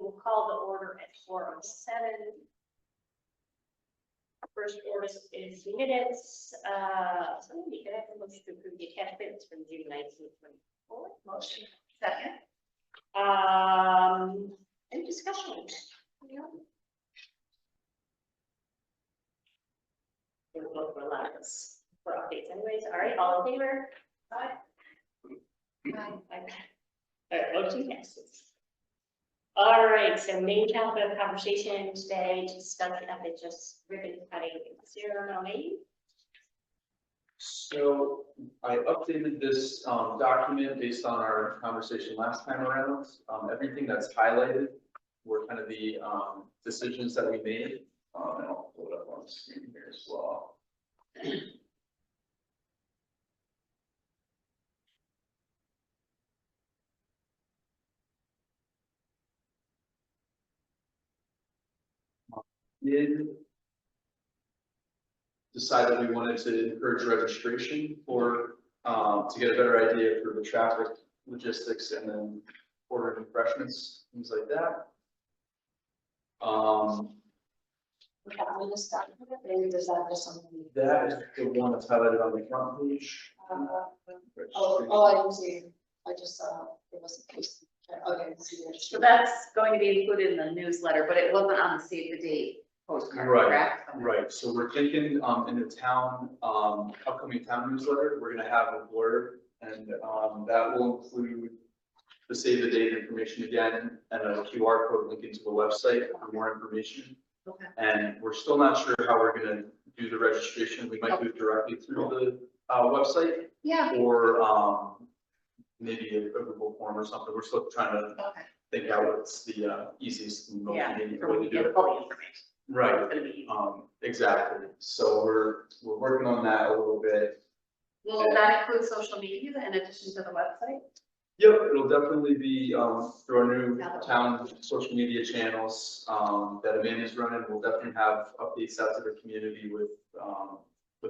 We'll call the order at 4:07. First order is minutes. Somebody could have a motion to approve the attachments from June 1924. Motion. Second. Any discussion? We'll go for a lot of this for updates anyways. All right, all in favor? Aye. Aye. All right, motion passes. All right, so main topic of conversation today to discuss the FHS ribbon cutting ceremony. So I updated this document based on our conversation last time around. Everything that's highlighted were kind of the decisions that we made. And I'll pull it up on the screen here as well. Did decide that we wanted to encourage registration for to get a better idea for the traffic logistics and then ordering refreshments, things like that. Maybe there's that just something. That is the one that's highlighted on the front page. I didn't see. I just saw it was a case. Okay, So that's going to be included in the newsletter, but it wasn't on the save the date postcard, Right, correct? right. So we're thinking in the town, upcoming town newsletter, we're gonna have a blurb, and that will include the save the date information again and a QR code linking to the website for more information. Okay. And we're still not sure how we're gonna do the registration. We might do it directly through the website Yeah. or maybe a Google form or something. We're still trying to Okay. think out what's the easiest and most Yeah, convenient so way we to do get it. all the information. Right. It's gonna be easy. Exactly. So we're working on that a little bit. Will that include social media in addition to the website? Yep, it'll definitely be through our new town social media channels that Amanda's running. We'll definitely have updates out to the community with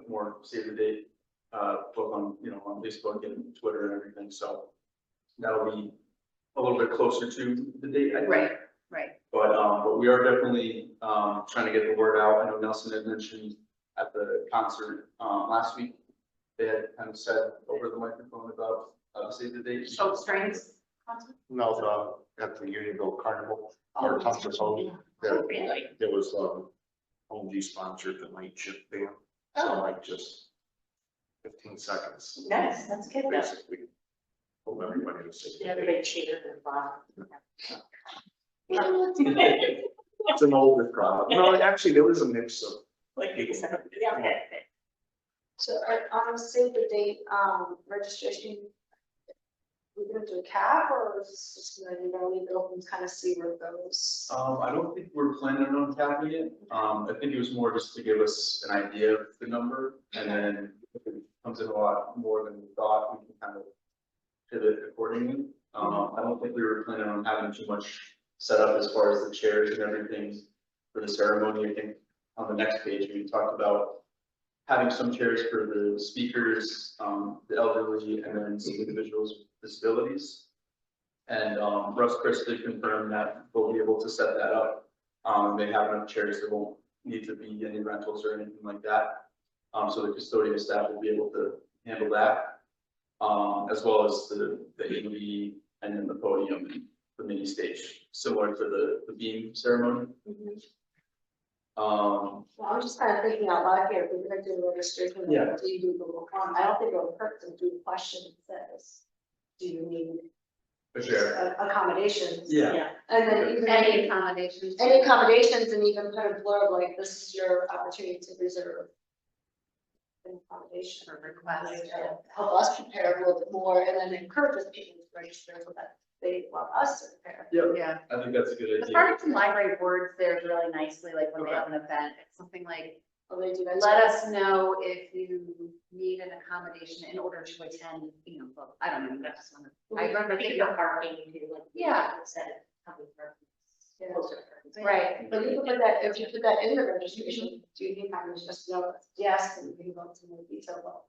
more save the date, both on on Facebook and Twitter and everything. So that'll be a little bit closer to the date, I think. Right, right. But we are definitely trying to get the word out. I know Nelson had mentioned at the concert last week, they had kind of said over the microphone about save the date. So strings. No, at the Unionville Carnival, our concert hall, Really? there was Home G sponsored the night shift band. So like just 15 seconds. Nice, that's good. Basically, hope everybody was safe. Everybody cheered and fought. It's an older crowd. No, actually, there was a mix of Like people. okay. So on save the date registration, we're gonna do a cap or is this just gonna leave it open to kind of see where it goes? I don't think we're planning on capping it. I think it was more just to give us an idea of the number, and then if it comes in a lot more than we thought, we can kind of pivot accordingly. I don't think we were planning on having too much set up as far as the chairs and everything for the ceremony. I think on the next page, we talked about having some chairs for the speakers, the elderly, and then some individuals with disabilities. And Russ Chris did confirm that we'll be able to set that up. They have enough chairs that won't need to be any rentals or anything like that. So the custodial staff will be able to handle that, as well as the AV and then the podium and the mini stage, similar to the beam ceremony. Well, I'm just kind of thinking out loud here, if we're gonna do the registration, Yeah. do you do Google form? I don't think it would hurt to do a question that says, do you need For sure. accommodations? Yeah. And then even Any accommodations? any accommodations and even put a blurb like, this is your opportunity to reserve an accommodation. Or request. Help us prepare a little bit more and then encourage people to register so that they want us to prepare. Yep. Yeah. I think that's a good The idea. Farmington Library words there really nicely, like when they Okay. have an event, it's something like, Oh, they do that. let us know if you need an accommodation in order to attend, but I don't know, I just wanna. I remember thinking the of parking too, like. Yeah. Said public parking. Yeah. Closer parking. Right, but you can put that, if you put that in the registration, do you think I was just know, yes, and we can go into more detail about.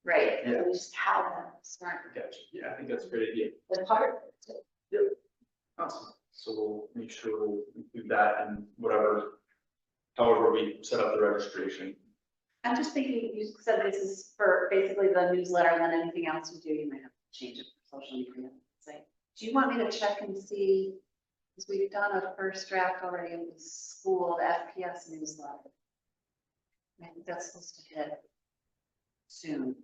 Right. Yeah. At least how that Smart. Gotcha. Yeah, I think that's a great idea. is part of it too. Awesome. So we'll make sure we'll include that in whatever, however we set up the registration. I'm just thinking, you said this is for basically the newsletter, and then anything else you do, you might have to change it for social media. Say, do you want me to check and see, because we've done a first draft already of the school, the FPS newsletter. I think that's supposed to hit soon.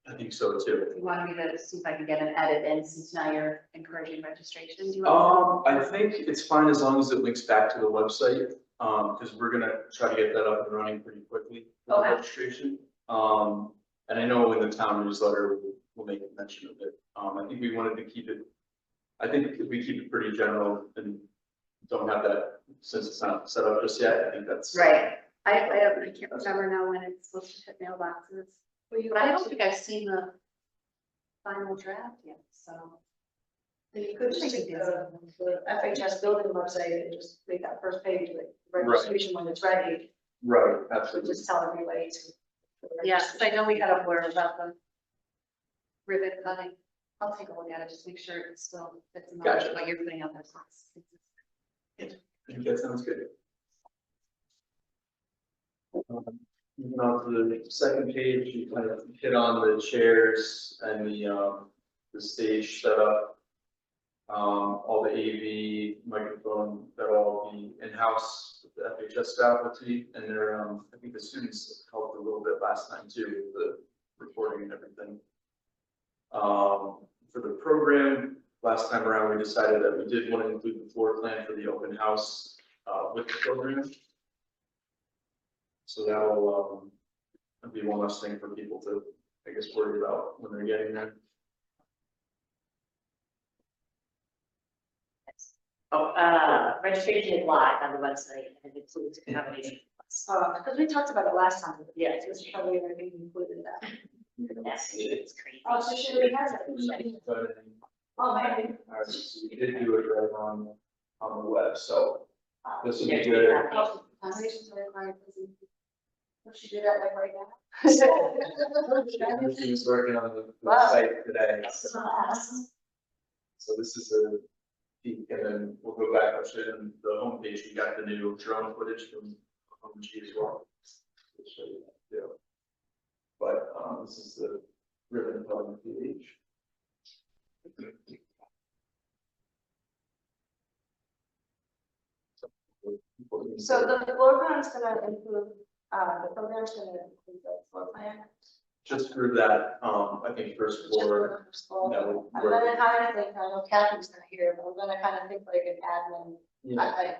I think so too. You wanted me to see if I can get an edit in, since now you're encouraging registration, do you want? I think it's fine as long as it links back to the website, because we're gonna try to get that up and running pretty quickly for the Okay. registration. And I know in the town newsletter, we'll make a mention of it. I think we wanted to keep it, I think if we keep it pretty general and don't have that, since it's not set up just yet, I think that's. Right, I can't remember now when it's supposed to hit mailboxes, Well, you but I don't think I've seen the final draft yet, so. You could just take the FHS building website and just make that first page like registration when it's ready, Right, so absolutely. just tell everybody to. Yeah, 'cause I know we had a word about the ribbon cutting. I'll take a look at it, just make sure it still fits in Gotcha. what you're putting out there. So it's- I think that sounds good. Moving on to the second page, you kind of hit on the chairs and the stage setup. All the AV, microphone, that'll all be in-house with the FHS faculty, and they're, I think the students helped a little bit last time too, with the recording and everything. For the program, last time around, we decided that we did want to include the floor plan for the open house, with the program. So that'll, be one less thing for people to, I guess, worry about when they're getting there. Registration is live on the website and it includes accommodation. Because we talked about it last time. Yeah. It was probably everything included in that. Yes, it's crazy. Oh, so she already has it. Oh, maybe. Alright, so we did do it right on the web, so this will be Yeah. good. Accommodations are required. What she did that like right now. Everything's working on the Wow. site today, So fast. so this is a peek, and then we'll go back, I'll show you on the homepage, we got the new drone footage from G as well. We'll show you that, yeah. But, this is the ribbon cutting page. So the floor plan is gonna include, the program's gonna include the floor plan. Just for that, I think first floor, that will I'm work. gonna kind of think, I know Kathy's not here, but I'm gonna kind of think like an admin, Yeah,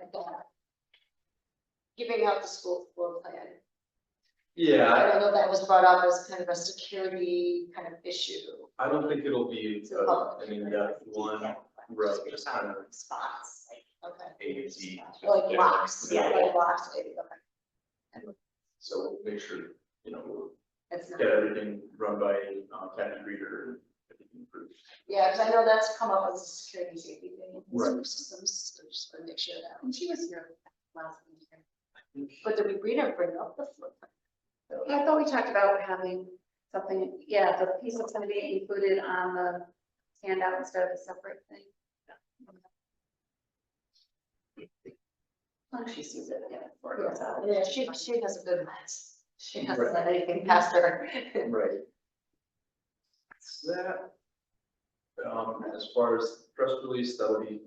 giving out the school floor plan. yeah, I know that was brought up as kind of a security kind of issue. I don't think it'll be, To the public. I mean, that one, right, just kind of Spots, like. Okay. A to Z. Like blocks, Yeah. like blocks, maybe, okay. So we'll make sure, we'll It's not- get everything run by, Kathy Reader and everything approved. Yeah, because I know that's come up as a security safety thing in Right. some systems, so just want to make sure that. And she was here last week. But did we didn't bring up the floor plan? I thought we talked about having something, yeah, the piece that's gonna be included on the handout instead of a separate thing. Oh, she sees it, yeah. before it goes out. Yeah, she has a good lens. She hasn't Right. let anything past her. Right. So that, as far as press release, that'll be,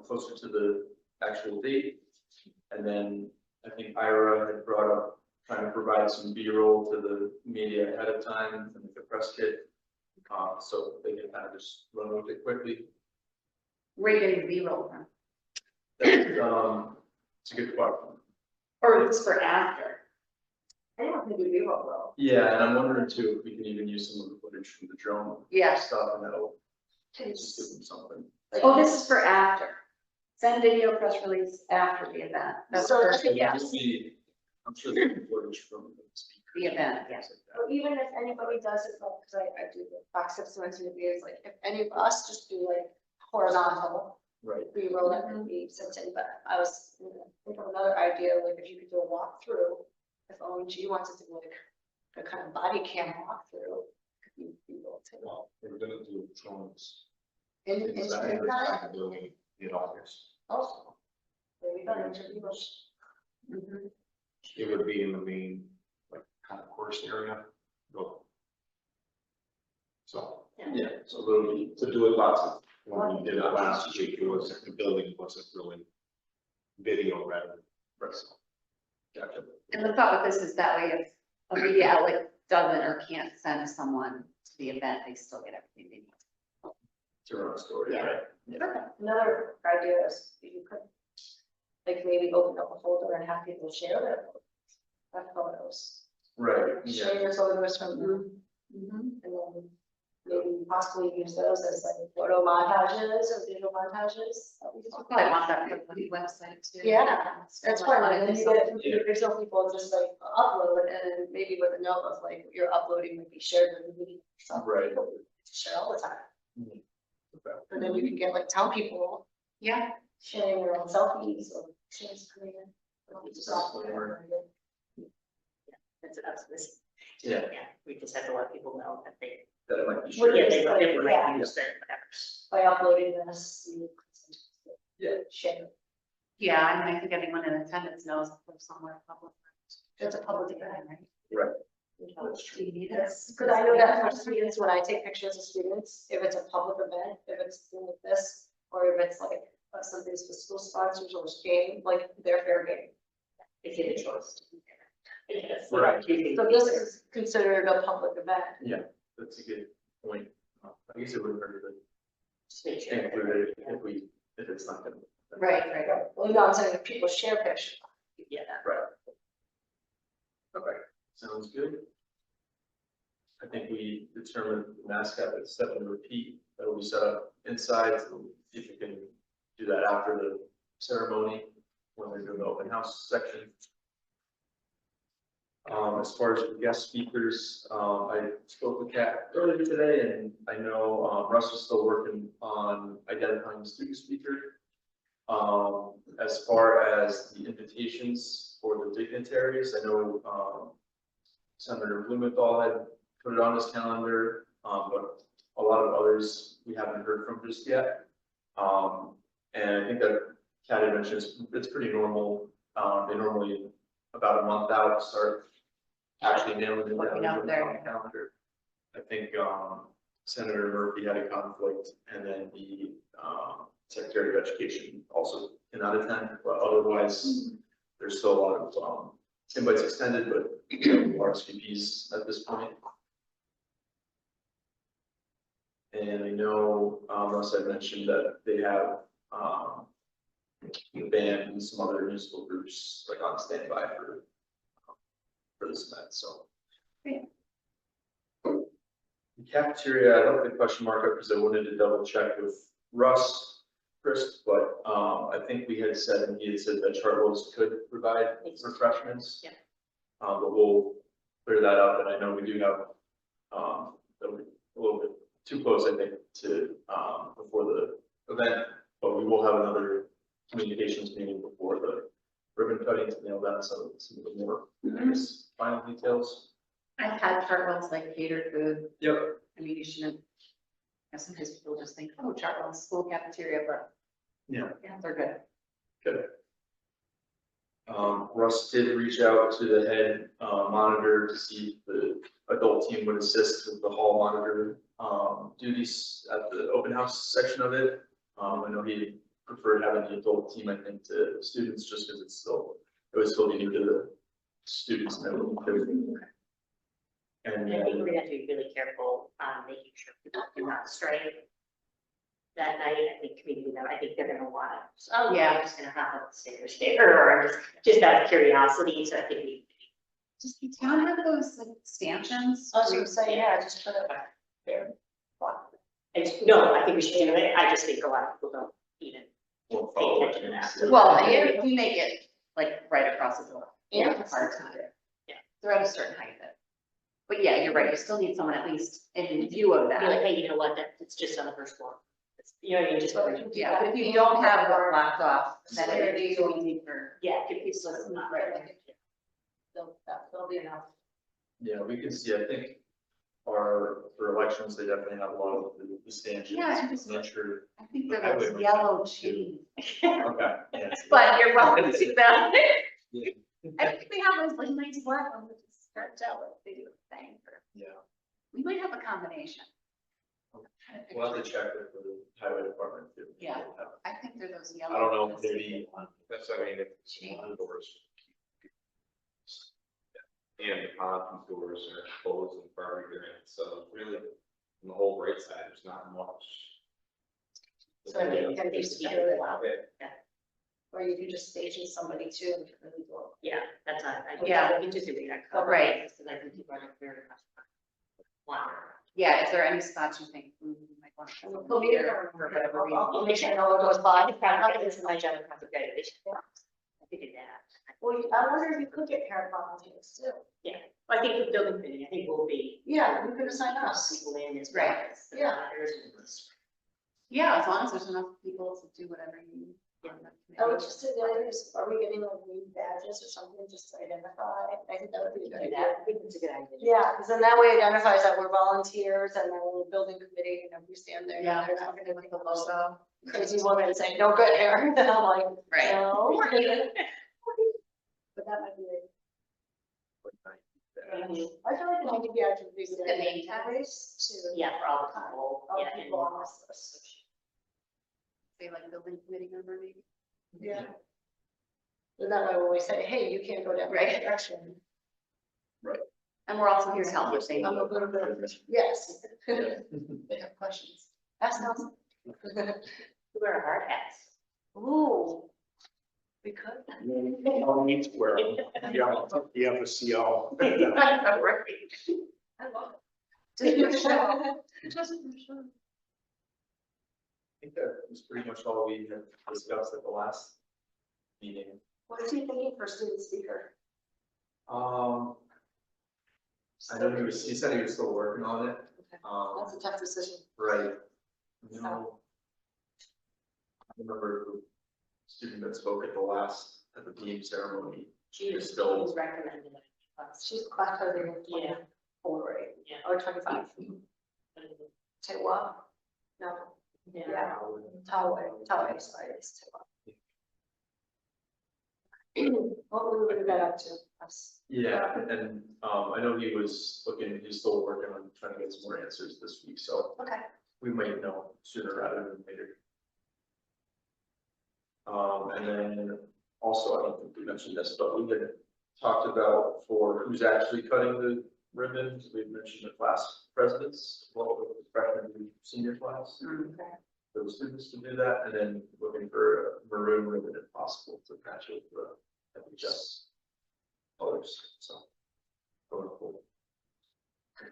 closer to the actual date. And then I think Ira had brought up trying to provide some B-roll to the media ahead of time and the press kit. So they can kind of just run with it quickly. Where are you getting B-roll from? That's, it's a good question. Or is this for after? I don't think we will though. Yeah, and I'm wondering too, if we can even use some of the footage from the drone Yeah. stuff, and that'll just give them something. Oh, this is for after. Send video press release after the event. That's So, for I think, There'll be- I'm sure there'll be footage from the speaker. the event, yeah. Or even if anybody does it, because I do the Fox 6 interviews, like if any of us just do like horizontal, Right. B-roll that can be sent in, but I was thinking of another idea, like if you could do a walkthrough, if OMG wants to do like a kind of body cam walkthrough, could be B-roll too. Well, we're gonna do drones. In Inside that? the building. mid-August. Also, there we go, interviews. Mhm. It would be in the main, like, kind of course area. Go. So, Yeah, so a little bit, to do it lots of. when we did it last week, it was, the building wasn't really video ready. Right. Gotcha. And the thought with this is that way if a media outlet doesn't or can't send someone to the event, they still get everything they need. To run a story, Yeah. right? Another idea is you could, like, maybe open up a folder and have people share their photos. Right, yeah, Share your photos from them, Mhm. and then maybe possibly use those as like photo montages or visual montages. You probably want that for the website too. Yeah, that's fine, and then you get, Yeah. original people just like upload, and maybe with a note of like, you're uploading would be shared with the media. So Right. people share all the time, Okay. and then we can get like town people Yeah, sharing their own selfies or sharing screen. That's this. Yeah, Yeah, we just have to let people know that they, that it might be Well, shared. yeah, they Yeah. might use their whatever. By uploading this, you Yeah. share. yeah, I mean, I think anyone in attendance knows if there's somewhere public. It's a public event, right? Right. Do you need Yes, this? because I know that for students, when I take pictures of students, if it's a public event, if it's like this, or if it's like something's for school sponsors or game, like they're fair game. They get a choice. Yes. Right. So this is considered a public event. Yeah, that's a good point. I guess it would hurt to Just make sure. include it if it's not gonna. Right. Well, you know, I'm saying if people share pictures. Yeah. Right. Okay, sounds good. I think we determined the mascot is set and repeat, that will be set up inside, so if you can do that after the ceremony, when they're doing the open house section. As far as the guest speakers, I spoke with Kat earlier today, and I know, Russ is still working on identifying the student speaker. As far as the invitations for the dignitaries, I know, Senator Blumenthal had put it on his calendar, but a lot of others we haven't heard from just yet. And I think that Kat had mentioned it's pretty normal. They normally about a month out start actually nailing it Looking down out on there. the calendar. I think, Senator Murphy had a conflict, and then the, Secretary of Education also cannot attend, but otherwise, there's still a lot of, invites extended, but RSVPs at this point. And I know, Russ had mentioned that they have, the band and some other musical groups like on standby for this event, so. Great. The cafeteria, I left the question mark up because I wanted to double check with Russ, Chris, but, I think we had said, and he had said that Chartwell's could provide refreshments. Yeah. But we'll clear that up, and I know we do have, that'll be a little bit too close, I think, to, before the event, but we will have another communications meeting before the ribbon cutting to nail down some of the more, I guess, final details. I've had Chartwell's like catered food. Yep. I mean, you shouldn't. Sometimes people just think, oh, Chartwell's school cafeteria, but Yeah. yeah, they're good. Good. Russ did reach out to the head monitor to see if the adult team would assist with the hall monitor duties at the open house section of it. I know he preferred having the adult team, I think, to students, just because it would still be new to the students and everything. And And I think we're gonna have to be really careful on making sure people do not stray that night. I think community, I think they're gonna want to, oh, yeah, I'm just gonna hop up the stairs there, or just out of curiosity, so I think we. Does the town have those like stanchions? I was gonna say, yeah, just put it there. No, I think we should do it, I just think a lot of people don't even we'll pay follow attention to it. that. Well, if you make it like right across the door. Yeah. It's hard to do. Yeah. They're at a certain height. But yeah, you're right, you still need someone at least in view of Be like, that. hey, you know what, it's just on the first floor. You know what I mean, just. Yeah, but if you don't have it blocked off, then Square it's deal. too easy for. Yeah, if it's not right. That'll be enough. Yeah, we can see, I think, are, for elections, they definitely have a lot of the stanchions. Yeah, I I'm just- not sure. I think I they're would those like yellow that, chains. Okay, yeah. But you're welcome to them. Yeah. I think we have those like nice black ones that just start out like they do a thing for, Yeah, we might have a combination. we'll have to check with the highway department too. Yeah. I think they're those yellow. I don't know, ones. maybe, That's, I mean, it's one doors. And the pond doors are closed in Farmington, so really, on the whole right side, there's not much. So I mean, Yeah, can they you used to be secure it really loud. or you can just station somebody too, if you're really cool. Yeah, that's not, I Yeah. we just do that. Right. Because I think people are very much. Wow. Yeah, is there any spots you think you might want to? Well, we don't For whatever reason. I'll make sure I know what goes by. This is my job, I could do that. Well, I wonder if you could get parent volunteers too. I think the building committee, I think will be. Yeah, you could assign us. People in as Right. well as the Yeah. monitors. Yeah, as long as there's enough people to do whatever you need. on the I committee. would just say, are we getting like new badges or something just to identify? I think that would be a good Do idea. that, I think it's a good idea. Yeah, because then that way it identifies that we're volunteers and then we're building committee, and if we stand there, Yeah. they're not gonna like The the logo. crazy woman saying, no good here. Then I'm like, Right. no. But that might be it. I feel like it might be actually a good The idea name tag? to. Yeah, for all the people, All yeah. the and- people on this list. Say like building committee member maybe. Yeah. And that way when we say, hey, you can't go down that Right. direction. And we're also here to help if they I'm need. a little bit, yes. Yeah. They have questions. Ask Nelson. Wear hard hats. Ooh. We could. No need to wear them. You have a CO. Right. I love it. Just for show. Just for show. I think that was pretty much all we had discussed at the last meeting. What is he thinking for student speaker? I know he said he was still working on it. That's a tough decision. Right. No. I remember the student that spoke at the team ceremony. She was still- was recommended. She's class president in Yeah. 24, right? Yeah. Or 25. Tewa? No, Yeah. Tawa, sorry, it's Tewa. What we would have got up to us. Yeah, and I know he's still working on trying to get some more answers this week, so Okay. we might know sooner rather than later. And then also, I don't think we mentioned this, but we had talked about for who's actually cutting the ribbons, we had mentioned the class presidents, well, with the freshman and senior class. Okay. For the students to do that, and then looking for a maroon ribbon if possible to match with the FHS colors, so. Going forward.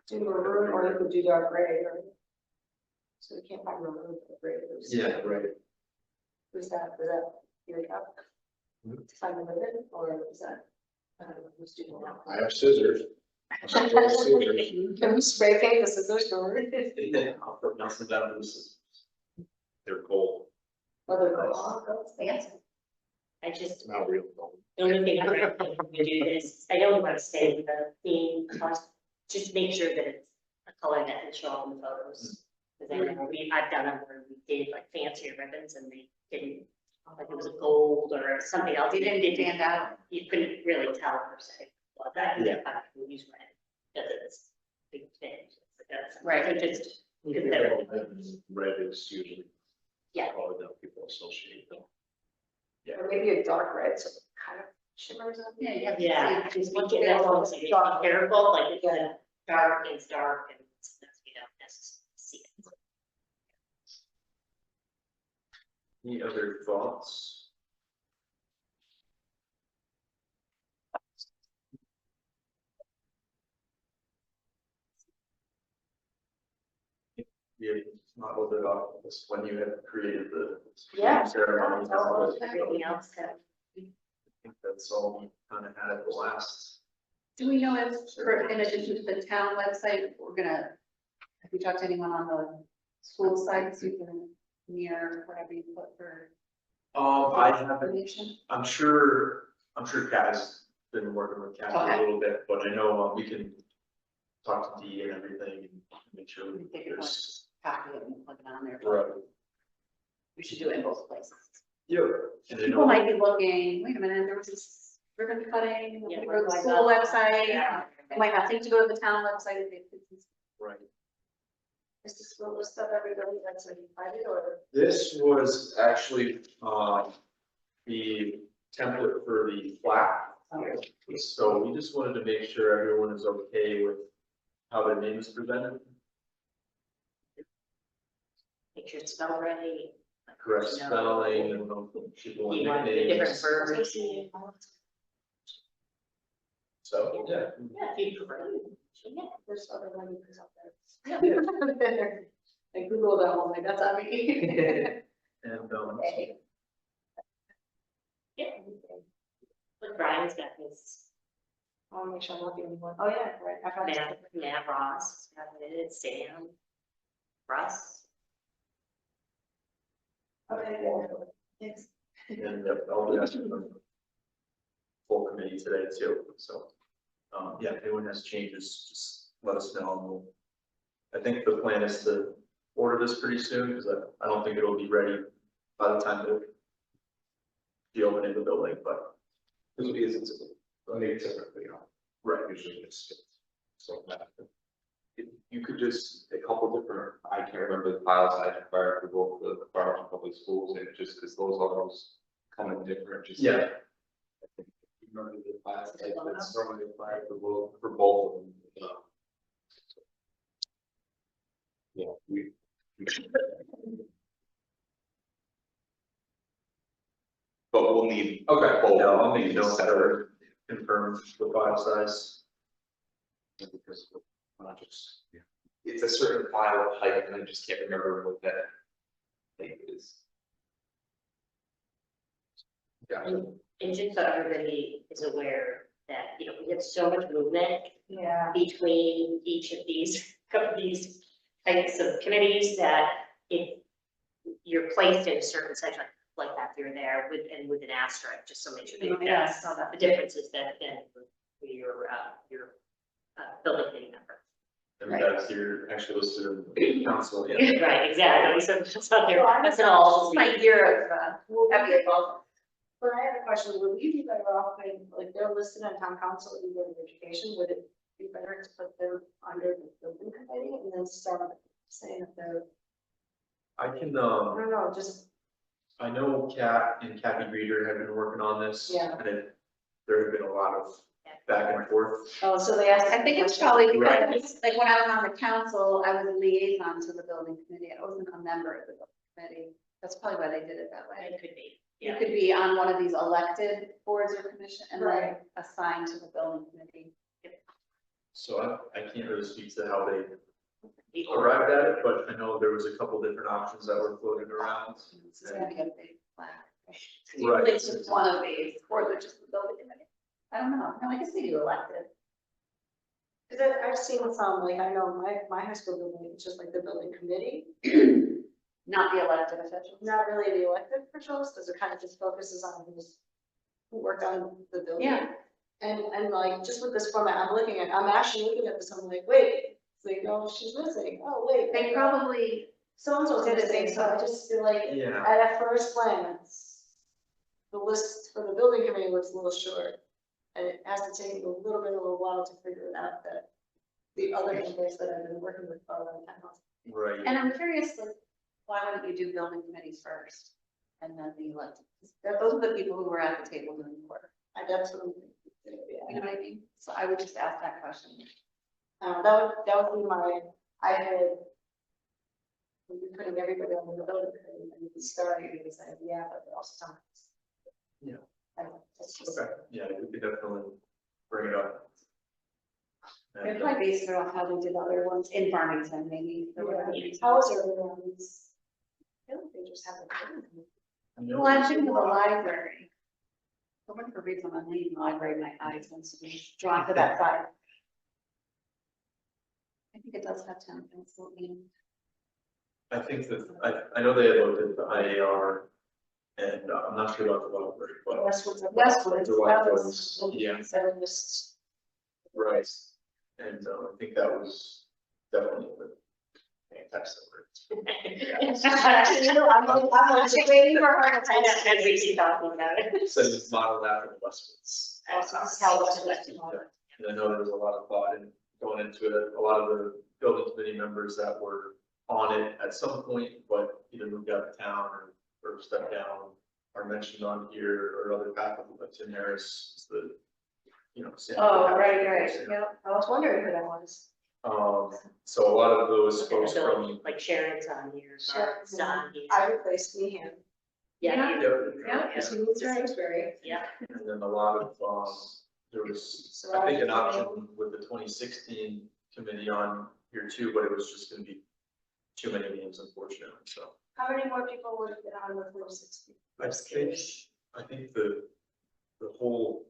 Do maroon or you could do dark gray, right? So we can't find maroon or gray. Yeah, right. Was that your job? Mhm. To find the ribbon, or is that? I don't know, who's doing that? I have scissors. Can we spray paint the scissors maroon? I'll put Nelson down to this. They're gold, Whether go on, that's Fancy. I just, it's not real gold. the only thing I'm recommending to do is, I know we want to stay with the theme, just make sure that it's a color that can show up in the photos. Because I know I've done them where we did like fancier ribbons and they didn't, like it was a gold or something else. You didn't stand out. You couldn't really tell per se. But that, Yeah. I can use red, because it's big finish. Right. So just consider, Red is usually. Yeah. Color that people associate them. Or maybe a dark red, so it kind of shimmers up. Yeah, you have to yeah, see. just be careful, be careful, like it's dark, it's dark and sometimes we don't necessarily see it. Any other thoughts? Yeah, modeled it off of this when you had created the. Yeah. Ceremony. Yeah, oh, okay. Everything else kind of. I think that's all we kind of had at the last. Do we know if, in addition to the town website, we're gonna, have you talked to anyone on the school sites, you can mirror whatever you put for I haven't, information? I'm sure Kat's been working with Kathy Okay. a little bit, but I know we can talk to Dee and everything, and make sure I think it there's. was copy it and plug it on there. Right. We should do it in both places. Yeah. And I People know, might be looking, wait a minute, there was this ribbon cutting, Yeah, or the like school that. website. Yeah. They might not think to go to the town website. If they- right. Is this the list of everybody that's invited or? This was actually, the template for the plaque. So we just wanted to make sure everyone is okay with how their name is presented, Make sure it's spelled right. correct No. spelling, and people want You want the different nicknames. verbs. So, yeah. Yeah, if you prefer. Yeah. There's other languages out there. I Google that one, like, that's on me. And, Yeah. But Brian's got his, I wanna make sure I'm not the only one. Oh, yeah, right. I found Matt Ross, got it, Sam, Russ. Okay, yeah. Thanks. and I'll be asking the full committee today too, so. Yeah, if anyone has changes, just let us know. And I think the plan is to order this pretty soon, because I don't think it'll be ready by the time they'll be opening the building, but. This will be as it's, I think typically, Right. usually it's so that. You could just, a couple different, I can't remember the file size required for both the Farmington Public Schools, and just because those logos kind of different, just. Yeah. I think you remember the file size that's normally required for both of them. Yeah, we should. But we'll need. Okay, both. yeah, I'll make These notes that separate. are confirmed the file size. Because we're not just, it's a certain file height, and I just can't remember what that height is. Yeah. And just so everybody is aware that, we have so much movement Yeah. between each of these types of committees that if you're placed in a certain section like that, you're there with an asterisk, just so make sure that Yeah, I that's saw that. the differences that then your building committee member. And Right. that's your actually listed in the council, yeah. Right, exactly, so that's not there, that's an all. It's my year of, happy But involvement. I had a question, would we be better off, like, they're listed on town council, and board of education, would it be better to put them under the building committee and then start saying if they're, I can, I don't know, just, I know Kat and Kathy Reeder have been working on this. Yeah. And there have been a lot of back and forth. oh, so they asked. I think it's probably because, like, when I was on the council, I was a liaison to the building committee. I wasn't a member of the building committee. That's probably why they did it that way. It could be, You yeah. could be on one of these elected boards or commission and then Right. assigned to the building committee. So I can't really speak to how they The arrived at it, but I know there was a couple different options that were floated around. This is gonna be a big flag. Right. Usually it's just one of these, or they're just the building committee. I don't know. No, I guess they do elected. Cause I've seen some, like, I know my high school building, it's just like the building committee, Not the elected officials. not really the elected officials, cause it kind of just focuses on who worked on the building. Yeah. And like, just with this format, I'm actually looking at this, I'm like, wait, it's like, oh, she's missing, oh, wait. They probably, So-and-so's did it missing, so I just feel like, Yeah. at a first glance, the list for the building committee looks a little short. And it has to take me a little while to figure it out that the other members that I've been working with are on town. Right. and I'm curious, like, why wouldn't you do building committees first? And then the elected? Those are the people who were at the table doing the work. That's what I'm thinking, You know what I mean? So I would just ask that question. that would be my, I had. We'd be putting everybody on the building committee and we'd be starting and say, yeah, but they're also time. Yeah. That's just. Okay, yeah, we could definitely bring it up. They're And, probably based around how they did other ones in Farmington, maybe. or whatever. How is everyone's? I feel like they just haven't. I know Well, I'm thinking of the library. I went for reason I'm leaving the library, my eyes wants to be drawn to that side. I think it does have town council in. I think that, I know they had looked at the IAR, and I'm not sure about the library, but. Westwood's. Westwood's, The that was- Westwood's, yeah. Seven just. Right. And I think that was definitely the fantastic word. I'm waiting for her to I know, text. as we keep talking about it. So it's modeled after the Westwoods. How it's listed. And I know there was a lot of thought in going into it. A lot of the building committee members that were on it at some point, but either moved out of town or stepped down, are mentioned on here, or other faculty that's in there is the, you know. Sam Oh, right, Patrick, yeah, I was wondering who that was. So a lot of those folks So, from. like Sharon's on here, Sharon's on here. I replaced Meehan. Yeah. She moved to Simsbury. Yeah. And then a lot of, there was, I think, an option with the 2016 committee on here too, but it was just gonna be too many names, unfortunately, so. How many more people would have been on the 460? I think the whole,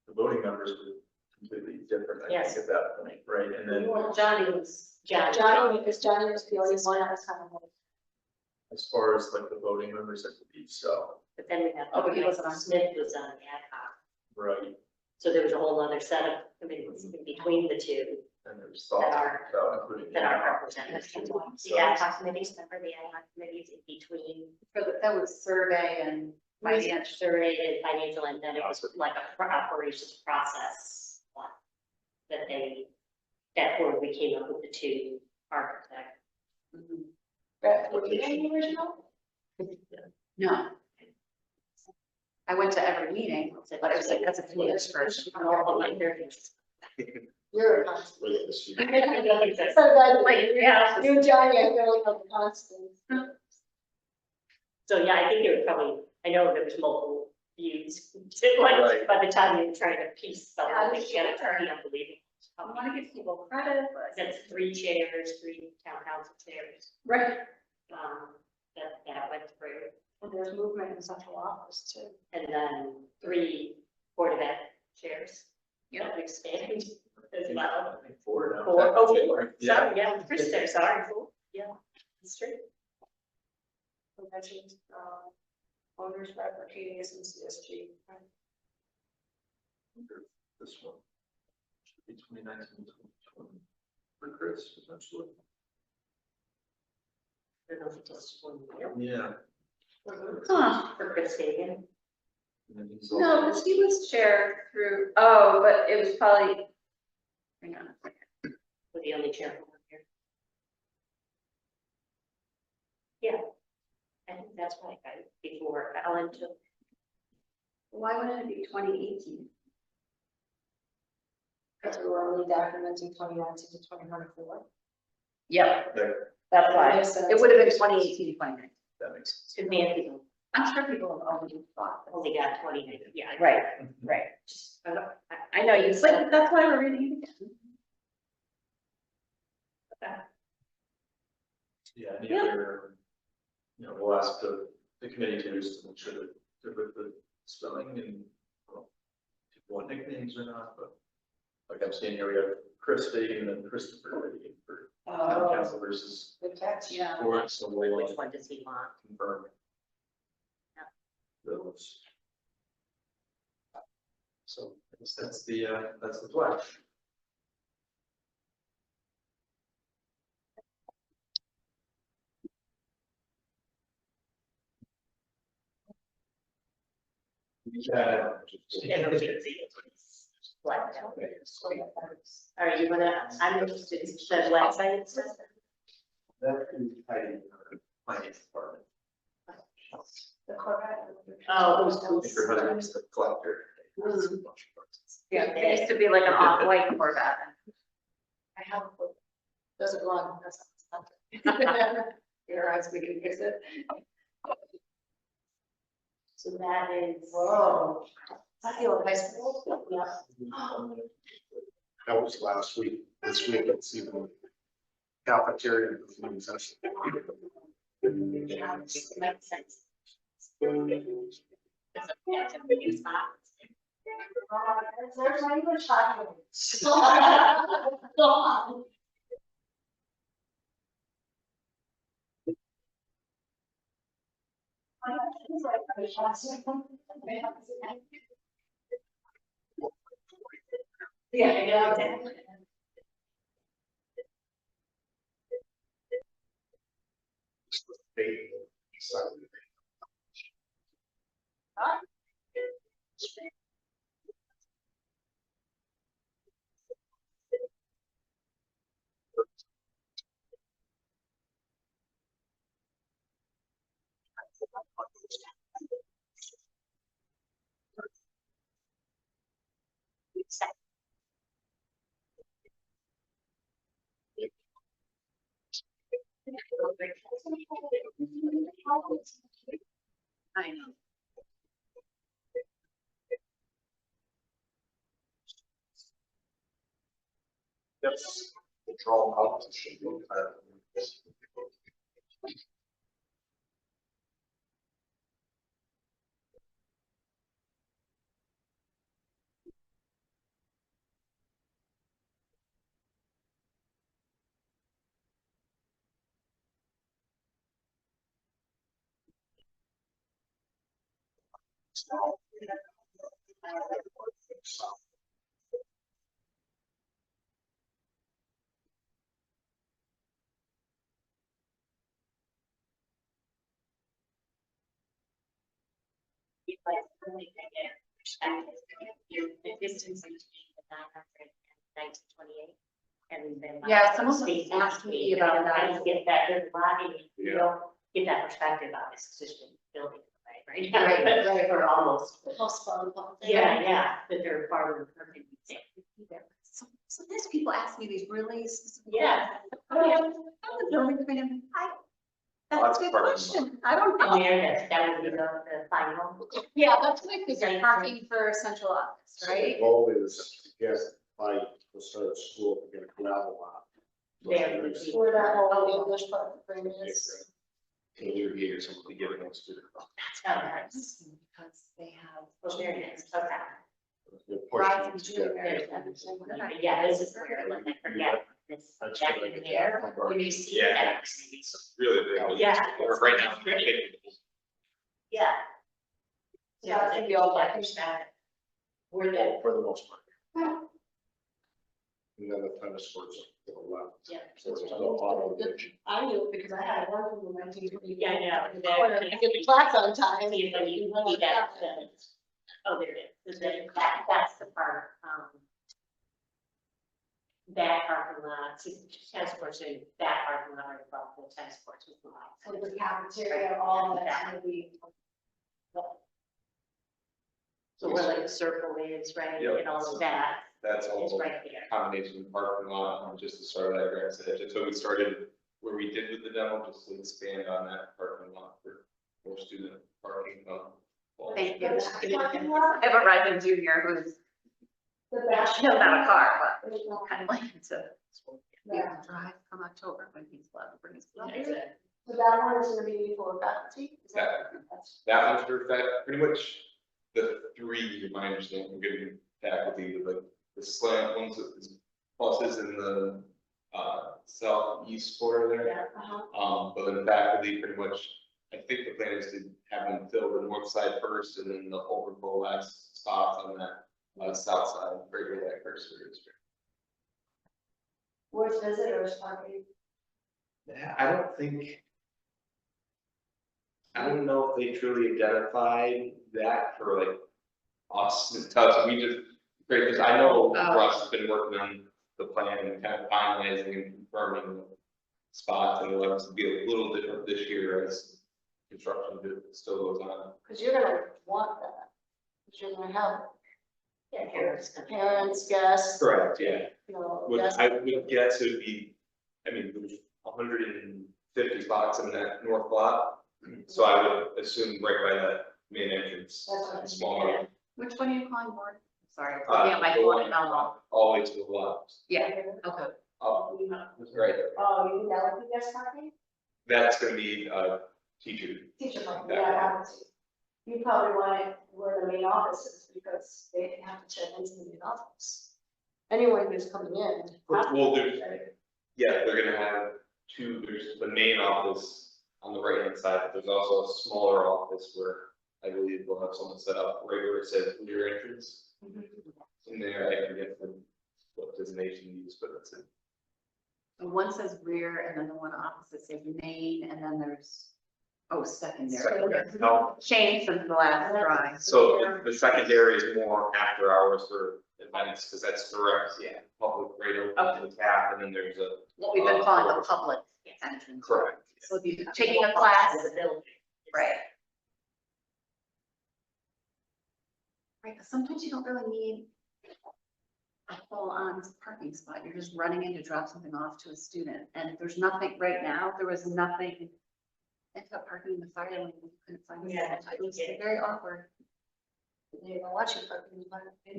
the voting members were completely different, I Yes. think, at that point, right? And then Well, Johnny was, Johnny. Johnny was the only one I was kind of like. as far as like the voting members, I believe so, But then we have, Oh, but he wasn't on. Smith was on ad hoc. right? So there was a whole other set of committees in between the two And there was thought about including. that are represented. The ad hoc committees, remember the ad hoc committees in between That was survey and financial. survey and financial, and then it was like a operations process one that they, that where we came up with the two architect. Brett, were you in the original? No. I went to every meeting, but it was like, that's a few years first. You're a constant. So, So that, like, yeah. you and Johnny, I feel like I'm a constant. So, yeah, I think there was probably, I know there was multiple views, like, Right. by the time you were trying to piece stuff Yeah, out, together, it's pretty unbelievable. I want to give people credit, but. That's 3 chairs, 3 town council chairs, Right. that went through. And there's movement in central office too. And then 3 Board of Ed chairs. Yep. That expand as well. I think 4 now. 4, oh, technically. 4, Yeah. sorry, yeah, Chris there, sorry, 4, yeah, that's true. We mentioned, owners replicating us in CSG. This one. Should be 2019, 2020. For Chris, potentially. I don't know if it's just 1 year. Yeah. Huh. For Chris Hagan. And then he's No, also- because he was chair through, but it was probably. Hang on a second. With the only chair over here. Yeah. I think that's right, before Ellen took. Why wouldn't it be 2018? Because we were only documenting 2019 to 2024. Yep, There, that's why. Makes sense. It would have been 2018 to 2019. that makes sense. To Nancy, I'm sure people have already thought. that. only got 20, yeah. Right, right. I know you, but that's why we're reading it again. Yeah, any Yeah. other, we'll ask the committee to just to make sure that they're with the spelling and, well, people want nicknames or not, but like I'm seeing here, we have Chris Fagan and Christopher Fagan for town Oh, council versus good catch. Yeah. board, so we'll Which one does he want? confirm. Yeah. Those. So I guess that's the pledge. Yeah. What? All right, you wanna, I'm interested in the website and stuff. That can be tied in our finance department. The Corvette. Oh, I think her husband's the collector. Yeah, it used to be like an off-white Corvette. I have, does it run? That's not. Your eyes, we can fix it. So that is. Whoa. I feel like high school. Yeah. That was last week. This week, it's even cafeteria. Makes sense. It's a pretty spot. There's not even chocolate. Go on. Yeah, I know. Yes. Draw out. Like, really kind of perspective, the distance between the 900 and 1928. And then. Yeah, someone space asked me between, about I that. just get that, there's a lot, and you Yeah. don't get that perspective on this position building, right? Right, right. Or almost. House farm. Yeah, that they're part of the perfect example. Sometimes people ask me these really specific. Yeah. questions. How's the building committee? That's a good question. I don't And know. there, that would be the final. Yeah, that's what I figured, parking for central office, right? The goal is to get by the start of school to get a gravel lot. There would be. Where that whole English part of the frame is. Can you hear somebody giving us to That's how that's, Because they have. well, there it is, okay. They're Rising pushing it junior, together. But yeah, this is where, like, I forget, this That's back what I in get there, that. when you see Yeah. that. It's really big. Yeah. Right now. Yeah. Yeah, I think we all like it. We're the, For the most part. And then the tennis courts to the left. yeah. So it's a lot of it. I knew it because I had one from the 1920. Yeah, I know. I get the class on time. See if you see that, oh, there it is, that's the part, that parking lot, see, tennis courts, so that parking lot right above the tennis courts with the lights. So the cafeteria, all of that's gonna be. So where like the circle is, right, Yep. and all of that That's is all right there. combination of parking lot and just the start of that grass edge. And so we started where we did with the demo, just to expand on that parking lot for more student parking. Thank you. Parking I lot, have a rising junior who's the back. not a car, but There's no kind of like to Yeah. drive come October when he's allowed to bring his. That's it. So that one is gonna be for faculty? Is that's- That one's for pretty much the three, my understanding, are gonna be faculty, but the slant ones is buses in the southeast corner there. Yeah. But then faculty pretty much, I think the plan is to have them fill the north side first and then the overflow last spots on that south side, right where that cursor is. Where's visitors parking? Yeah, I don't know if they truly identified that for like us, it's tough, we just, great, because I know Russ has been working on the plan and kind of finalizing and confirming the spots, and it'll have to be a little different this year as construction still goes on. Cause you're gonna want that. Cause you're gonna have Yeah, parents. parents, guests, Correct, yeah. you know, Would, guests. I would guess it would be, I mean, there's 150 spots in that north lot. So I would assume right by that main entrance, That's what I'm smaller. Which one are you calling more? Sorry, Uh, my the phone one and all. All the way to the left. Yeah, okay. Oh, right, Oh, you think that would be guest parking? that's gonna be teacher. Teacher parking, Yeah. yeah, faculty. You probably want it where the main office is because they have to check into the main office. Anyone who's coming in. Well, there's, yeah, they're gonna have two, there's the main office on the right hand side, but there's also a smaller office where I believe we'll have someone set up right where it says your entrance. In there, I forget what designation you use, but that's it. And one says rear, and then the one opposite says main, and then there's, oh, secondary. Secondary. No, Changed since the last drawing. so the secondary is more after hours for events, because that's direct, public right open to the tap, and then there's a. What we've been calling the public entrance. Correct. So if you're taking a class, The building. right. Right, 'cause sometimes you don't really need a full-on parking spot. You're just running in to drop something off to a student. And there's nothing, right now, there was nothing. I ended up parking in the fire lane, we couldn't find it. Yeah. It was very awkward. They don't watch you fucking.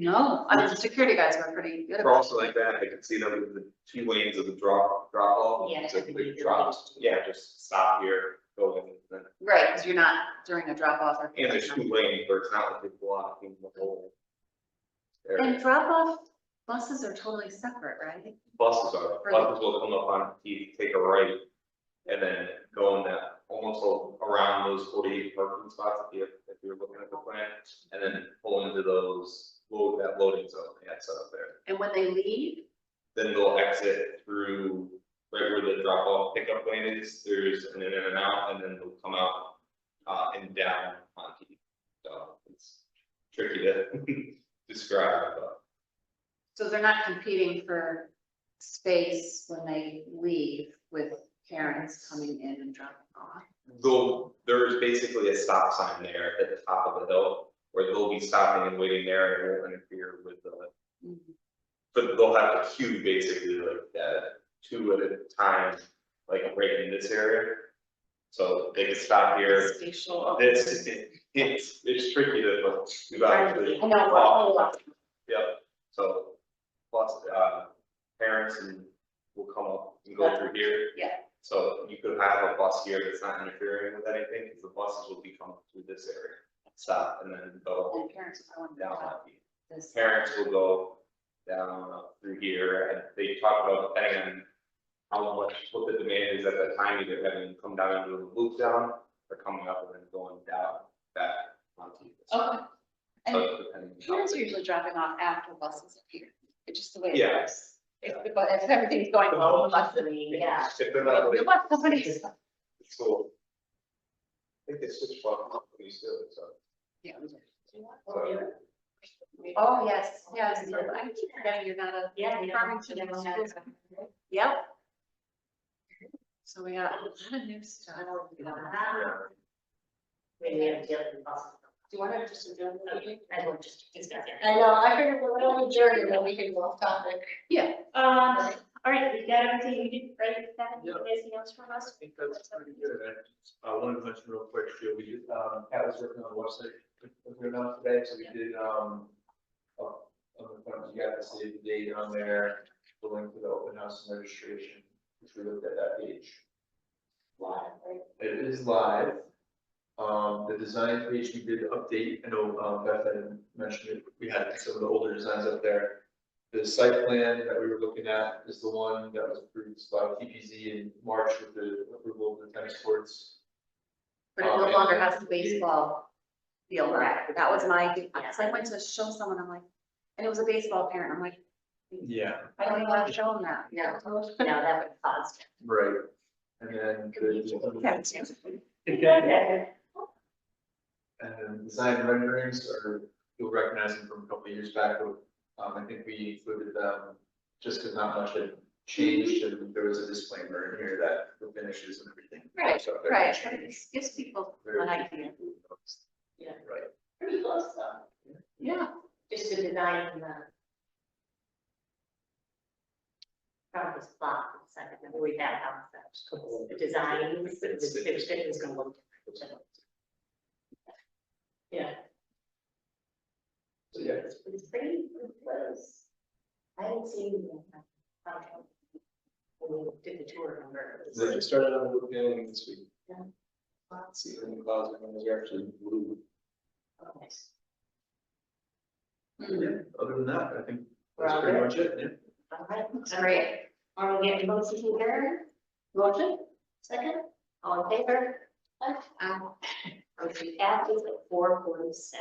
No, I mean, the security guys were pretty good For about also like that, I can see them with the 2 lanes of the drop off. Yeah, So everybody the drops, just stop here, go in, and then, it. Right, because you're not during a drop off or. and there's 2 lanes, but it's not like they block the whole area. And drop off buses are totally separate, right? Buses will come up on T, take a right, and then go in that, almost around those 48 parking spots if you're looking at the plan, and then pull into that loading zone they had set up there. And when they leave, Then they'll exit through right where the drop off pickup lane is, there's an in and out, and then they'll come out, and down on T. So it's tricky to describe, but. so they're not competing for space when they leave with parents coming in and dropping off. Though there's basically a stop sign there at the top of the hill where they'll be stopping and waiting there and it won't interfere with the, but they'll have a queue basically like that, 2 at a time, like right in this area. So they can stop here. Spatial. It's tricky to, we've actually. I know, Yep, so plus, parents and will come up and go through here. Yeah. So you could have a bus here that's not interfering with anything, because the buses will be coming through this area, stop and then go And parents are going down. down this. Parents will go down up through here, and they talk about depending on how much, what the demand is at that time, either having them come down into the loop down, or coming up and then going down back onto this. Okay. So And depending on- parents are usually dropping off after buses appear. It's just the way it Yeah. works. If everything's going well, the bus. Yeah. If they're not really, The bus companies. it's cool. I think they switched from companies too, so. Yeah. Oh, Oh, yes, yes. I keep forgetting you're not a. Yeah. Farmington school. Yep. So we got a lot of new stuff. Maybe we have to deal with the bus. Do you want to just adjourn the meeting? I will just discuss it. I know, I figured we're gonna adjourn and then we can go off topic. Yeah. All right, we got everything you did, right? Yeah. Anything else from us? I think that's pretty good. One question real quick, too. We did, Pat was working on the website, we're not today, so we did, on the front, you got to see the date on there, the link to the open house and registration, which we looked at that page. Live, right? It is live. The design page we did update, I know, Beth had mentioned it, we had some of the older designs up there. The site plan that we were looking at is the one that was approved by TPZ in March with the approval of the tennis courts. But it no longer has the baseball field, right? That was my, because I went to show someone, I'm like, and it was a baseball parent, I'm like, Yeah. I don't even want to show them that. Yeah. No, that would cost. Right. And then and then design renderings are, you'll recognize them from a couple of years back, but I think we included them just because not much had changed and there was a disclaimer in here that the finishes and everything. Right, So they're right, changed. it gives people Very an idea. Yeah. Right. Pretty close though. Yeah. Just the design and the. Probably this plot, it's like, the way that house, the design, the finished it is gonna look different. Yeah. So yeah, It's pretty close. I haven't seen the, when we did the tour number. so they started on the roof building this week. Yeah. See, the clouds are actually blue. Nice. Yeah, other than that, I think We're that's all pretty good? much it, yeah. All right, Great. are we getting motion to adjourn? Motion, second, all in favor? Motion passes at 4:47.